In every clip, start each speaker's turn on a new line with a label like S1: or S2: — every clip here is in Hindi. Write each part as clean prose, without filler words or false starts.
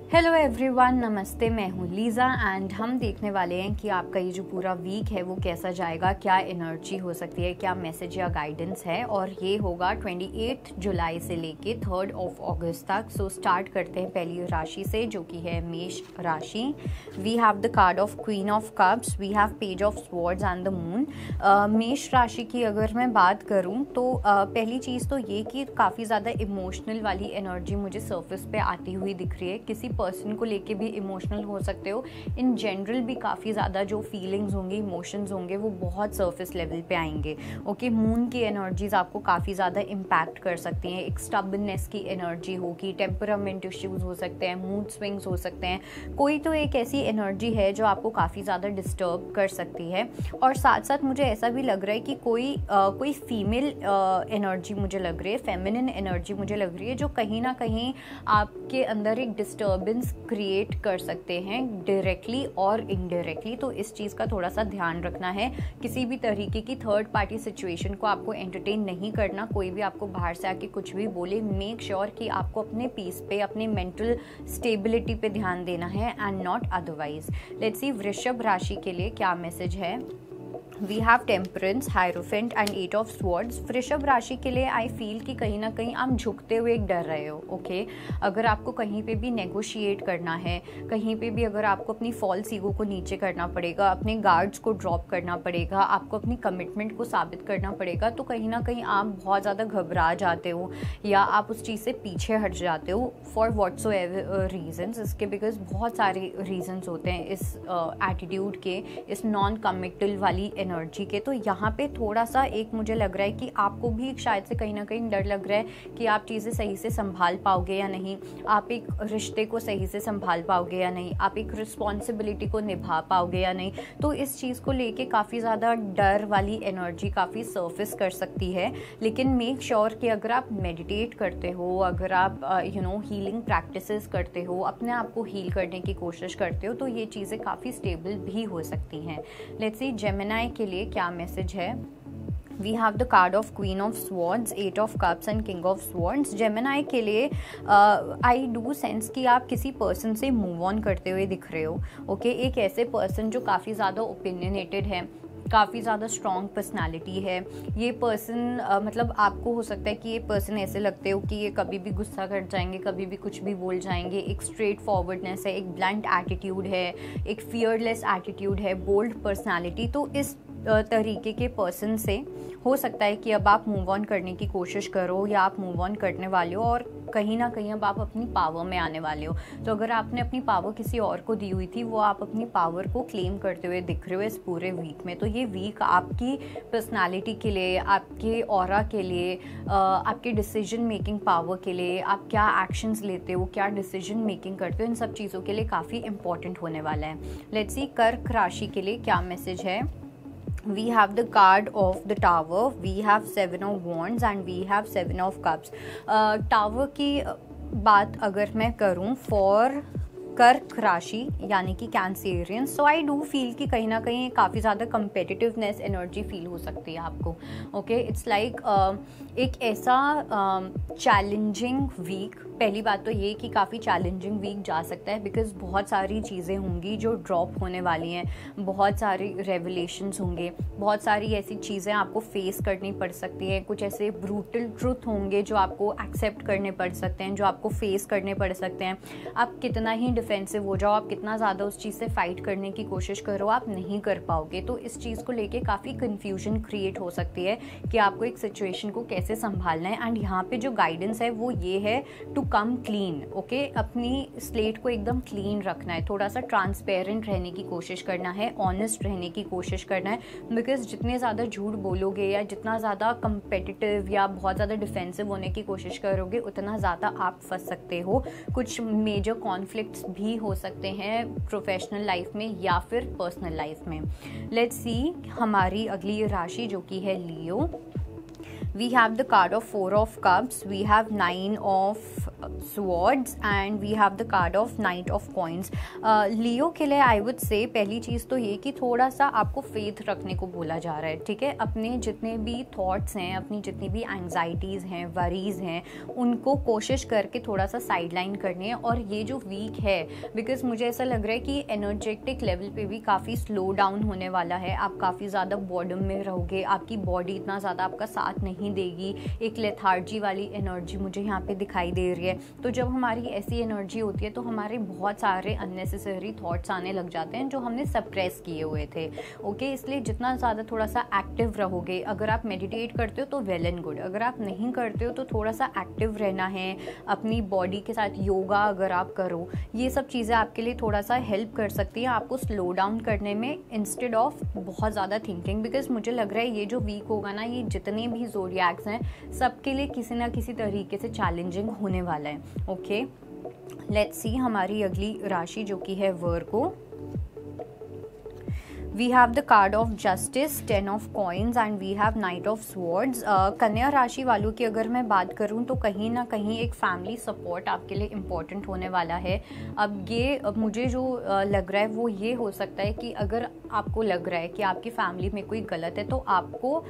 S1: हेलो एवरीवन, नमस्ते। मैं हूँ लीज़ा एंड हम देखने वाले हैं कि आपका ये जो पूरा वीक है वो कैसा जाएगा, क्या एनर्जी हो सकती है, क्या मैसेज या गाइडेंस है। और ये होगा 28 जुलाई से लेके 3 अगस्त तक। सो स्टार्ट करते हैं पहली राशि से, जो कि है मेष राशि। We have the card of queen of cups, we have page of swords and the moon. Mesh राशि की अगर मैं बात करूँ तो पहली चीज़ तो ये कि काफ़ी ज़्यादा इमोशनल वाली एनर्जी मुझे सर्फेस पे आती हुई दिख रही है। किसी पर्सन को लेके भी इमोशनल हो सकते हो। इन जनरल भी काफ़ी ज़्यादा जो फीलिंग्स होंगी, इमोशंस होंगे, वो बहुत सरफेस लेवल पे आएंगे। ओके, मून की एनर्जीज आपको काफ़ी ज़्यादा इम्पैक्ट कर सकती हैं। एक स्टबनेस की एनर्जी होगी, टेम्परामेंट इश्यूज हो सकते हैं, मूड स्विंग्स हो सकते हैं। कोई तो एक ऐसी एनर्जी है जो आपको काफ़ी ज़्यादा डिस्टर्ब कर सकती है। और साथ साथ मुझे ऐसा भी लग रहा है कि कोई फीमेल एनर्जी मुझे लग रही है, फेमिनिन एनर्जी मुझे लग रही है, जो कहीं ना कहीं आपके अंदर एक डिस्टर्बेंस क्रिएट कर सकते हैं, डायरेक्टली और इनडायरेक्टली। तो इस चीज़ का थोड़ा सा ध्यान रखना है। किसी भी तरीके की थर्ड पार्टी सिचुएशन को आपको एंटरटेन नहीं करना। कोई भी आपको बाहर से आके कुछ भी बोले, मेक श्योर कि आपको अपने पीस पे, अपने मेंटल स्टेबिलिटी पे ध्यान देना है and not otherwise. Let's see Vrishabh राशि के लिए क्या मैसेज है। We have temperance, hierophant and 8 of swords. Vrishabh राशि के लिए आई फील कि कहीं ना कहीं आप झुकते हुए डर रहे हो। ओके, अगर आपको कहीं पे भी नेगोशिएट करना है, कहीं पे भी अगर आपको अपनी फॉल्स ईगो को नीचे करना पड़ेगा, अपने गार्ड्स को ड्रॉप करना पड़ेगा, आपको अपनी कमिटमेंट को साबित करना पड़ेगा, तो कहीं ना कहीं आप बहुत ज़्यादा घबरा जाते हो या आप उस चीज़ से पीछे हट जाते हो फॉर व्हाट्सो एवर रीजन्स। इसके बिकॉज बहुत सारे रीजन्स होते हैं इस एटीट्यूड के, इस नॉन कमिटल वाली एनर्जी के। तो यहाँ पे थोड़ा सा एक मुझे लग रहा है कि आपको भी शायद से कहीं ना कहीं डर लग रहा है कि आप चीज़ें सही से संभाल पाओगे या नहीं, आप एक रिश्ते को सही से संभाल पाओगे या नहीं, आप एक रिस्पॉन्सिबिलिटी को निभा पाओगे या नहीं। तो इस चीज़ को लेके काफ़ी ज़्यादा डर वाली एनर्जी काफ़ी सर्फिस कर सकती है। लेकिन मेक श्योर कि अगर आप मेडिटेट करते हो, अगर आप हीलिंग प्रैक्टिसेस करते हो, अपने आप को हील करने की कोशिश करते हो, तो ये चीज़ें काफ़ी स्टेबल भी हो सकती हैं। लेट्स सी जेमिनी के लिए क्या मैसेज है। We have the card of queen of swords, 8 of cups and king of swords. Gemini के लिए आई डू सेंस कि आप किसी पर्सन से मूव ऑन करते हुए दिख रहे हो। ओके, एक ऐसे पर्सन जो काफ़ी ज़्यादा ओपिनियनेटेड है, काफ़ी ज़्यादा स्ट्रॉन्ग पर्सनालिटी है। ये पर्सन मतलब आपको हो सकता है कि ये पर्सन ऐसे लगते हो कि ये कभी भी गुस्सा कर जाएंगे, कभी भी कुछ भी बोल जाएंगे। एक स्ट्रेट फॉरवर्डनेस है, एक ब्लंट एटीट्यूड है, एक फियरलेस एटीट्यूड है, बोल्ड पर्सनालिटी। तो इस तरीके के पर्सन से हो सकता है कि अब आप मूव ऑन करने की कोशिश करो या आप मूव ऑन करने वाले हो और कहीं ना कहीं अब आप अपनी पावर में आने वाले हो। तो अगर आपने अपनी पावर किसी और को दी हुई थी, वो आप अपनी पावर को क्लेम करते हुए दिख रहे हो इस पूरे वीक में। तो ये वीक आपकी पर्सनालिटी के लिए, आपके ऑरा के लिए, आपके डिसीजन मेकिंग पावर के लिए, आप क्या एक्शंस लेते हो, क्या डिसीजन मेकिंग करते हो, इन सब चीज़ों के लिए काफ़ी इंपॉर्टेंट होने वाला है। लेट्स सी कर्क राशि के लिए क्या मैसेज है। We have the card of the tower, we have 7 of wands and we have 7 of cups. Tower की बात अगर मैं करूं फॉर कर्क राशि यानी कि Cancerian, so I do feel कि कहीं ना कहीं काफ़ी ज़्यादा कंपेटिटिवनेस एनर्जी फील हो सकती है आपको। ओके, इट्स लाइक एक ऐसा चैलेंजिंग वीक। पहली बात तो ये कि काफ़ी चैलेंजिंग वीक जा सकता है बिकॉज बहुत सारी चीज़ें होंगी जो ड्रॉप होने वाली हैं, बहुत सारे रेवलेशंस होंगे, बहुत सारी ऐसी चीज़ें आपको फेस करनी पड़ सकती हैं, कुछ ऐसे ब्रूटल ट्रुथ होंगे जो आपको एक्सेप्ट करने पड़ सकते हैं, जो आपको फेस करने पड़ सकते हैं। आप कितना ही डिफेंसिव हो जाओ, आप कितना ज़्यादा उस चीज़ से फाइट करने की कोशिश करो, आप नहीं कर पाओगे। तो इस चीज़ को लेके काफ़ी कन्फ्यूजन क्रिएट हो सकती है कि आपको एक सिचुएशन को कैसे संभालना है। एंड यहाँ पे जो गाइडेंस है वो ये है टू कम क्लीन। ओके, अपनी स्लेट को एकदम क्लीन रखना है, थोड़ा सा ट्रांसपेरेंट रहने की कोशिश करना है, ऑनेस्ट रहने की कोशिश करना है। बिकॉज जितने ज़्यादा झूठ बोलोगे या जितना ज़्यादा कंपेटिटिव या बहुत ज़्यादा डिफेंसिव होने की कोशिश करोगे, उतना ज़्यादा आप फंस सकते हो। कुछ मेजर कॉन्फ्लिक्ट्स भी हो सकते हैं प्रोफेशनल लाइफ में या फिर पर्सनल लाइफ में। लेट्स सी हमारी अगली राशि जो कि है लियो। we have the card of 4 of cups, we have 9 of swords and we have the card of knight of coins. लियो के लिए आई वुड से पहली चीज़ तो ये कि थोड़ा सा आपको फेथ रखने को बोला जा रहा है, ठीक है। अपने जितने भी थॉट्स हैं, अपनी जितनी भी एंग्जाइटीज़ हैं, वरीज़ हैं, उनको कोशिश करके थोड़ा सा साइडलाइन करनी है। और ये जो वीक है, बिकॉज मुझे ऐसा लग रहा है कि एनर्जेटिक लेवल पे भी काफ़ी स्लो डाउन होने वाला है। आप काफ़ी ज़्यादा बॉर्डम में रहोगे, आपकी बॉडी इतना ज़्यादा आपका साथ नहीं देगी, एक लेथार्जी वाली एनर्जी मुझे यहाँ पे दिखाई दे रही है। तो जब हमारी ऐसी एनर्जी होती है तो हमारे बहुत सारे अननेसेसरी थॉट्स आने लग जाते हैं जो हमने सप्रेस किए हुए थे, ओके। इसलिए जितना ज़्यादा थोड़ा सा एक्टिव रहोगे, अगर आप मेडिटेट करते हो तो वेल एंड गुड, अगर आप नहीं करते हो तो थोड़ा सा एक्टिव रहना है, अपनी बॉडी के साथ योगा अगर आप करो, ये सब चीज़ें आपके लिए थोड़ा सा हेल्प कर सकती हैं आपको स्लो डाउन करने में, इंस्टेड ऑफ बहुत ज़्यादा थिंकिंग। बिकॉज मुझे लग रहा है ये जो वीक होगा ना, ये जितने भी ज़ोडिएक्स हैं सबके लिए किसी ना किसी तरीके से चैलेंजिंग होने वाला है, ओके। लेट्स सी हमारी अगली राशि जो कि है वर्गो। We have the card of justice, 10 of coins and we have knight of swords. कन्या राशि वालों की अगर मैं बात करूं तो कहीं ना कहीं एक फैमिली सपोर्ट आपके लिए इम्पोर्टेंट होने वाला है। अब ये मुझे जो लग रहा है वो ये हो सकता है कि अगर आपको लग रहा है कि आपकी फैमिली में कोई गलत है तो आपको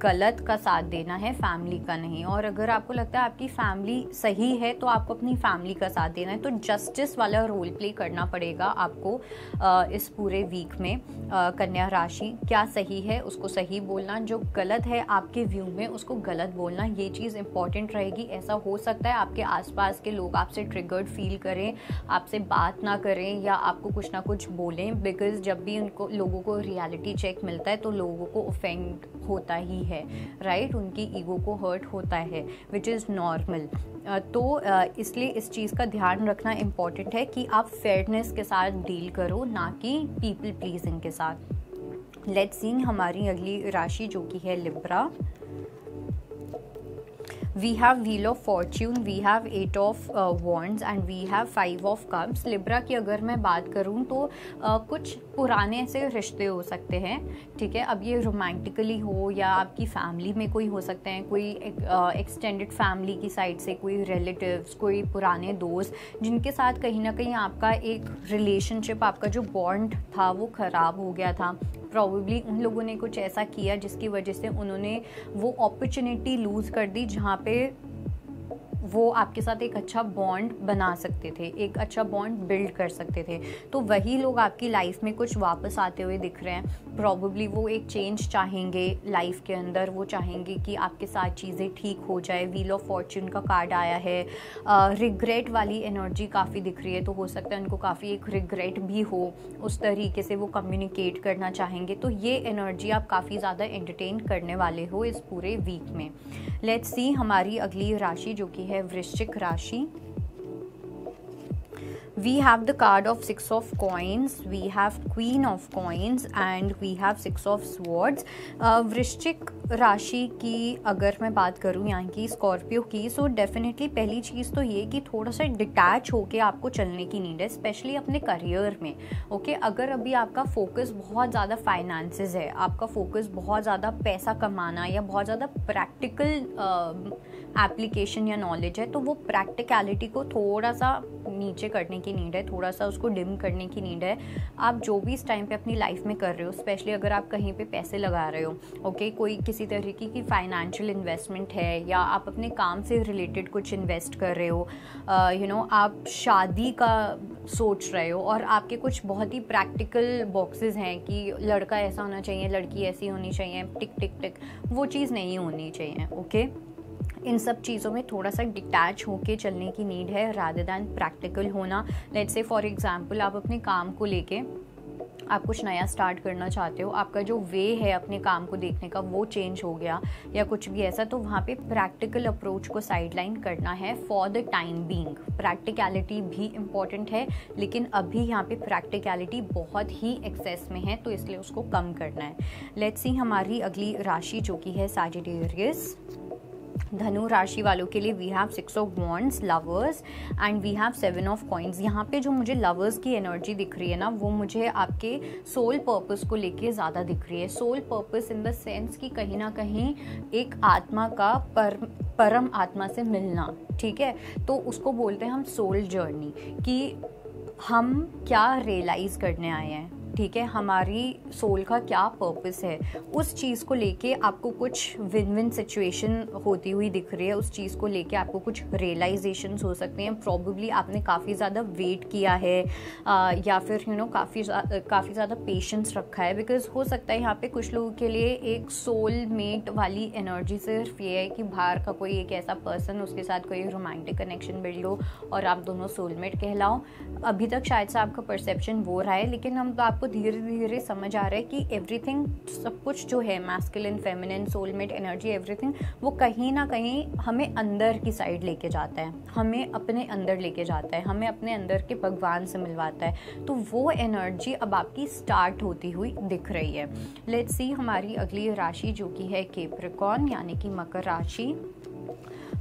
S1: गलत का साथ देना है, फैमिली का नहीं। और अगर आपको लगता है आपकी फैमिली सही है तो आपको अपनी फैमिली का साथ देना है। तो जस्टिस वाला रोल प्ले करना पड़ेगा आपको इस पूरे वीक में। कन्या राशि, क्या सही है उसको सही बोलना, जो गलत है आपके व्यू में उसको गलत बोलना, ये चीज़ इंपॉर्टेंट रहेगी। ऐसा हो सकता है आपके आसपास के लोग आपसे ट्रिगर्ड फील करें, आपसे बात ना करें या आपको कुछ ना कुछ बोलें, बिकॉज जब भी उनको लोगों को रियलिटी चेक मिलता है तो लोगों को ऑफेंड होता ही है, राइट। उनकी ईगो को हर्ट होता है, विच इज़ नॉर्मल। तो इसलिए इस चीज़ का ध्यान रखना इम्पॉर्टेंट है कि आप फेयरनेस के साथ डील करो, ना कि पीपल प्लीजिंग के साथ। लेट्स सी हमारी अगली राशि जो कि है Libra. We have Wheel of Fortune, we have 8 of Wands and we have 5 of Cups. Libra की अगर मैं बात करूँ तो कुछ पुराने ऐसे रिश्ते हो सकते हैं, ठीक है। अब ये रोमांटिकली हो या आपकी फैमिली में कोई हो सकते हैं, कोई एक्सटेंडेड फैमिली की साइड से कोई रिलेटिव्स, कोई पुराने दोस्त जिनके साथ कहीं ना कहीं आपका एक रिलेशनशिप, आपका जो बॉन्ड था वो ख़राब हो गया था। प्रॉबेबली उन लोगों ने कुछ ऐसा किया जिसकी वजह से उन्होंने वो अपॉर्चुनिटी लूज़ कर दी जहाँ पे वो आपके साथ एक अच्छा बॉन्ड बना सकते थे, एक अच्छा बॉन्ड बिल्ड कर सकते थे। तो वही लोग आपकी लाइफ में कुछ वापस आते हुए दिख रहे हैं। प्रॉबेबली वो एक चेंज चाहेंगे लाइफ के अंदर, वो चाहेंगे कि आपके साथ चीज़ें ठीक हो जाए। व्हील ऑफ फॉर्च्यून का कार्ड आया है, रिग्रेट वाली एनर्जी काफ़ी दिख रही है, तो हो सकता है उनको काफ़ी एक रिग्रेट भी हो, उस तरीके से वो कम्युनिकेट करना चाहेंगे। तो ये एनर्जी आप काफ़ी ज़्यादा एंटरटेन करने वाले हो इस पूरे वीक में। लेट्स सी हमारी अगली राशि जो कि है वृश्चिक राशि। We have the card of 6 of coins, we have Queen of coins and we have 6 of swords. वृश्चिक राशि की अगर मैं बात करूँ यहाँ की स्कॉर्पियो की, सो डेफिनेटली पहली चीज़ तो ये कि थोड़ा सा डिटैच होके आपको चलने की नीड है, स्पेशली अपने करियर में, ओके। अगर अभी आपका फोकस बहुत ज़्यादा फाइनेंसेस है, आपका फोकस बहुत ज़्यादा पैसा कमाना या बहुत ज़्यादा प्रैक्टिकल एप्लीकेशन या नॉलेज है, तो वो प्रैक्टिकलिटी को थोड़ा सा नीचे करने की नीड है, थोड़ा सा उसको डिम करने की नीड है। आप जो भी इस टाइम पे अपनी लाइफ में कर रहे हो, स्पेशली अगर आप कहीं पे पैसे लगा रहे हो, ओके, कोई किसी तरीके की फाइनेंशियल इन्वेस्टमेंट है या आप अपने काम से रिलेटेड कुछ इन्वेस्ट कर रहे हो, आप शादी का सोच रहे हो और आपके कुछ बहुत ही प्रैक्टिकल बॉक्सेस हैं कि लड़का ऐसा होना चाहिए, लड़की ऐसी होनी चाहिए, टिक टिक टिक, वो चीज़ नहीं होनी चाहिए, ओके। इन सब चीज़ों में थोड़ा सा डिटैच होके चलने की नीड है रादर दैन प्रैक्टिकल होना। लेट्स से फॉर एग्जांपल आप अपने काम को लेके आप कुछ नया स्टार्ट करना चाहते हो, आपका जो वे है अपने काम को देखने का वो चेंज हो गया या कुछ भी ऐसा, तो वहाँ पे प्रैक्टिकल अप्रोच को साइडलाइन करना है for the time being. Practicality भी इम्पॉर्टेंट है, लेकिन अभी यहाँ पे प्रैक्टिकलिटी बहुत ही एक्सेस में है, तो इसलिए उसको कम करना है। लेट्स सी हमारी अगली राशि जो कि है सैजिटेरियस। धनु राशि वालों के लिए we have 6 of wands, lovers and we have 7 of coins. यहाँ पे जो मुझे लवर्स की एनर्जी दिख रही है ना, वो मुझे आपके सोल पर्पस को लेके ज़्यादा दिख रही है। Soul purpose in the sense कि कहीं ना कहीं एक आत्मा का परम आत्मा से मिलना, ठीक है। तो उसको बोलते हैं हम सोल जर्नी, कि हम क्या रियलाइज़ करने आए हैं, ठीक है, हमारी सोल का क्या पर्पस है। उस चीज़ को लेके आपको कुछ विन विन सिचुएशन होती हुई दिख रही है, उस चीज़ को लेके आपको कुछ रियलाइजेशंस हो सकते हैं। प्रॉबेबली आपने काफ़ी ज़्यादा वेट किया है या फिर काफ़ी ज़्यादा पेशेंस रखा है, बिकॉज हो सकता है यहाँ पे कुछ लोगों के लिए एक सोल मेट वाली एनर्जी सिर्फ ये है कि बाहर का कोई एक ऐसा पर्सन, उसके साथ कोई रोमांटिक कनेक्शन बिल्ड हो और आप दोनों सोलमेट कहलाओ। अभी तक शायद से आपका परसेप्शन वो रहा है, लेकिन हम तो आपको धीरे धीरे समझ आ रहा है कि एवरीथिंग, सब कुछ जो है masculine, feminine, soulmate energy, everything, वो कहीं ना कहीं हमें अंदर की साइड लेके जाता है, हमें अपने अंदर लेके जाता है, हमें अपने अंदर के भगवान से मिलवाता है। तो वो एनर्जी अब आपकी स्टार्ट होती हुई दिख रही है। लेट्स सी हमारी अगली राशि जो कि है कैप्रिकॉर्न यानी कि मकर राशि।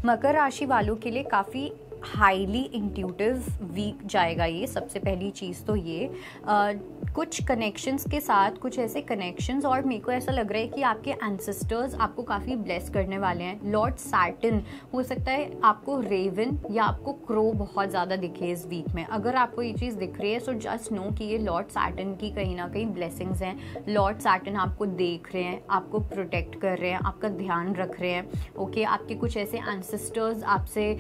S1: मकर राशि वालों के लिए काफ़ी हाईली इंट्यूटिव वीक जाएगा ये। सबसे पहली चीज़ तो ये कुछ कनेक्शंस के साथ, कुछ ऐसे कनेक्शंस, और मेरे को ऐसा लग रहा है कि आपके एंसेस्टर्स आपको काफ़ी ब्लेस करने वाले हैं। लॉर्ड सैटर्न, हो सकता है आपको रेवन या आपको क्रो बहुत ज़्यादा दिखे इस वीक में। अगर आपको ये चीज़ दिख रही है सो जस्ट नो कि ये लॉर्ड सैटर्न की कहीं ना कहीं ब्लेसिंग्स हैं। लॉर्ड सैटर्न आपको देख रहे हैं, आपको प्रोटेक्ट कर रहे हैं, आपका ध्यान रख रहे हैं। ओके, आपके कुछ ऐसे एंसेस्टर्स आपसे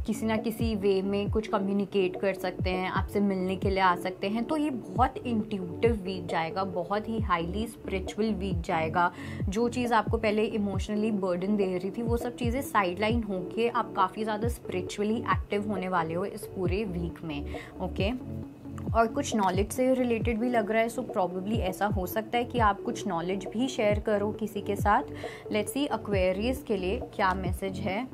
S1: किसी ना किसी वे में कुछ कम्युनिकेट कर सकते हैं, आपसे मिलने के लिए आ सकते हैं। तो ये बहुत इंट्यूटिव वीक जाएगा, बहुत ही हाईली स्पिरिचुअल वीक जाएगा। जो चीज़ आपको पहले इमोशनली बर्डन दे रही थी, वो सब चीज़ें साइडलाइन होके आप काफ़ी ज़्यादा स्पिरिचुअली एक्टिव होने वाले हो इस पूरे वीक में। ओके, और कुछ नॉलेज से रिलेटेड भी लग रहा है, सो प्रॉबेबली ऐसा हो सकता है कि आप कुछ नॉलेज भी शेयर करो किसी के साथ। लेट्स सी एक्वेरियस के लिए क्या मैसेज है।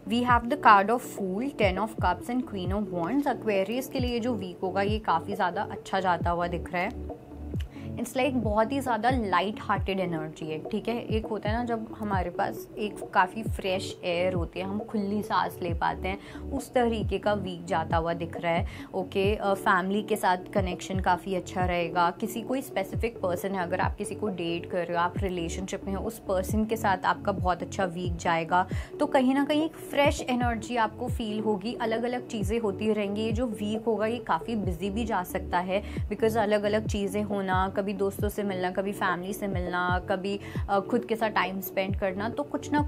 S1: We have the card of fool, 10 of cups and queen of wands. Aquarius के लिए जो वीक होगा ये काफ़ी ज़्यादा अच्छा जाता हुआ दिख रहा है। इट्स लाइक बहुत ही ज़्यादा लाइट हार्टेड एनर्जी है, ठीक है। एक होता है ना जब हमारे पास एक काफ़ी फ्रेश एयर होती है, हम खुली सांस ले पाते हैं, उस तरीके का वीक जाता हुआ दिख रहा है। ओके, फैमिली के साथ कनेक्शन काफ़ी अच्छा रहेगा। किसी कोई स्पेसिफिक पर्सन है, अगर आप किसी को डेट कर रहे हो, आप रिलेशनशिप में हो, उस पर्सन के साथ आपका बहुत अच्छा वीक जाएगा। तो कहीं ना कहीं एक फ्रेश एनर्जी आपको फील होगी। अलग अलग चीज़ें होती रहेंगी। ये जो वीक होगा ये काफ़ी बिजी भी जा सकता है, बिकॉज अलग अलग चीज़ें होना, कभी दोस्तों से मिलना, कभी फैमिली से मिलना, कभी खुद के साथ टाइम स्पेंड करना, तो कुछ ना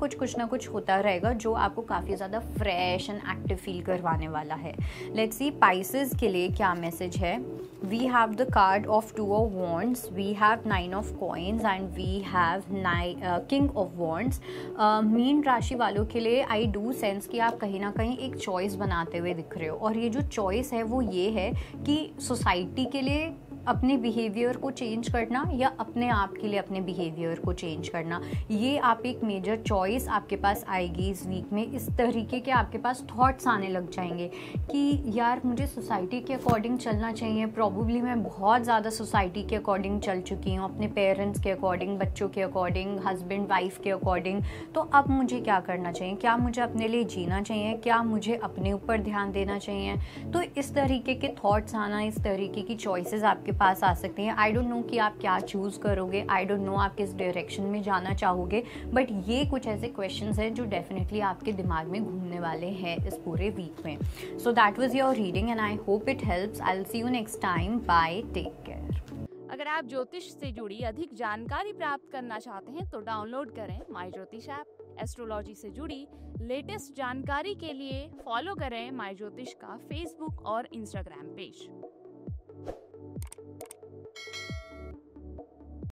S1: कुछ होता रहेगा जो आपको काफ़ी ज़्यादा फ्रेश एंड एक्टिव फील करवाने वाला है। लेट्स सी पाइसेस के लिए क्या मैसेज है। We have the card of 2 of wands, we have 9 of coins and we have king of wands. Meen राशि वालों के लिए आई डू सेंस कि आप कहीं ना कहीं एक चॉइस बनाते हुए दिख रहे हो, और ये जो चॉइस है वो ये है कि सोसाइटी के लिए अपने बिहेवियर को चेंज करना या अपने आप के लिए अपने बिहेवियर को चेंज करना। ये आप एक मेजर चॉइस आपके पास आएगी इस वीक में। इस तरीके के आपके पास थॉट्स आने लग जाएंगे कि यार मुझे सोसाइटी के अकॉर्डिंग चलना चाहिए। प्रॉबेबली मैं बहुत ज़्यादा सोसाइटी के अकॉर्डिंग चल चुकी हूँ, अपने पेरेंट्स के अकॉर्डिंग, बच्चों के अकॉर्डिंग, हस्बैंड वाइफ के अकॉर्डिंग। तो अब मुझे क्या करना चाहिए? क्या मुझे अपने लिए जीना चाहिए? क्या मुझे अपने ऊपर ध्यान देना चाहिए? तो इस तरीके के थॉट्स आना, इस तरीके की चॉइसेस आपके पास आ सकती हैं। आई डोंट नो कि आप क्या चूज़ करोगे, आई डोंट नो आप किस डायरेक्शन में जाना चाहोगे, बट ये कुछ ऐसे क्वेश्चंस हैं जो डेफिनेटली आपके दिमाग में घूमने वाले हैं इस पूरे वीक में। So that was your reading and I hope it helps. I will see you next time. Bye, take care.
S2: अगर आप ज्योतिष से जुड़ी अधिक जानकारी प्राप्त करना चाहते हैं तो डाउनलोड करें माई ज्योतिष ऐप। एस्ट्रोलॉजी से जुड़ी लेटेस्ट जानकारी के लिए फॉलो करें माई ज्योतिष का फेसबुक और इंस्टाग्राम पेज।